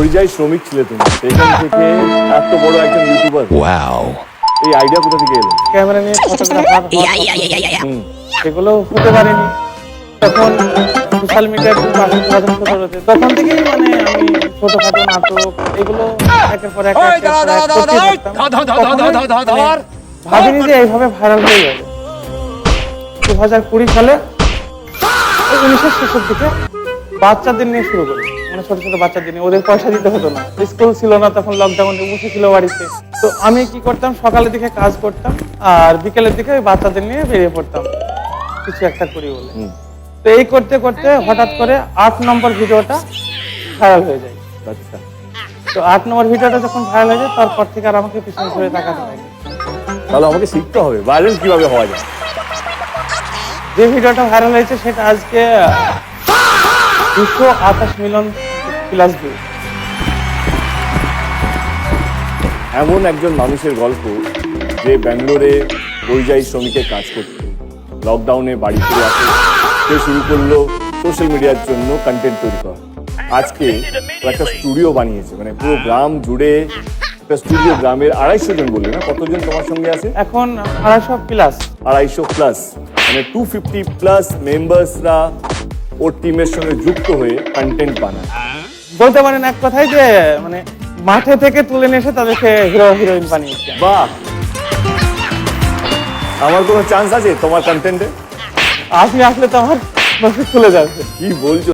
পরিযায়ী শ্রমিক ছিলে তুমি, সেখান থেকে এত বড় একজন ইউটিউবার। ওয়াও, এই আইডিয়া কোথা থেকে এলো? ক্যামেরা নিয়ে ফটোগ্রাফার সেগুলো হতে পারেনি তখন। সোশ্যাল মিডিয়ার যুগ আসে 2017-তে, তখন থেকেই মানে আমি ছোটখাটো নাটক এগুলো একের পর এক ভাবিনি যে এইভাবে ভাইরাল হয়ে যাবে। 2020 সালে 19-এর শেষের দিকে বাচ্চাদের নিয়ে শুরু করি, মানে ছোট ছোট বাচ্চাদের নিয়ে। ওদের পয়সা দিতে হতো না, স্কুল ছিল না তখন, লকডাউনে বসে ছিল বাড়িতে। তো আমি কি করতাম, সকালের দিকে কাজ করতাম আর বিকেলের দিকে ওই বাচ্চাদের নিয়ে বেরিয়ে পড়তাম কিছু একটা করি বলে। তো এই করতে করতে হঠাৎ করে 8 নম্বর ভিডিওটা ভাইরাল হয়ে যায়। আচ্ছা, তো 8 নম্বর ভিডিওটা যখন ভাইরাল হয়ে যায় তারপর থেকে আর আমাকে পিছনে ঘুরে তাকাতে লাগে। তাহলে আমাকে শিখতে হবে ভাইরাল কিভাবে হওয়া যায়। যে ভিডিওটা ভাইরাল হয়েছে সেটা আজকে 228 মিলিয়ন প্লাস ভিউ। এমন একজন মানুষের গল্প যে ব্যাঙ্গালোরে পরিযায়ী শ্রমিকের কাজ করত, লকডাউনে বাড়ি ফিরে আসে, সে শুরু করলো সোশ্যাল মিডিয়ার জন্য কন্টেন্ট তৈরি করা। আজকে ও একটা স্টুডিও বানিয়েছে, মানে পুরো গ্রাম জুড়ে একটা স্টুডিও। গ্রামের 250 জন বললে না, কতজন তোমার সঙ্গে আছে এখন? 250 প্লাস। 250 প্লাস, মানে 250 প্লাস মেম্বার্সরা ওর টিমের সঙ্গে যুক্ত হয়ে কন্টেন্ট বানায়। বলতে পারেন এক কথায় যে মানে মাঠে থেকে তুলে নিয়ে এসে তাদেরকে হিরো হিরোইন বানিয়েছে। বাহ, আমার কোনো চান্স আছে তোমার কন্টেন্টে? আপনি আসলে তো আমার নসিব খুলে যাবে। কি বলছো?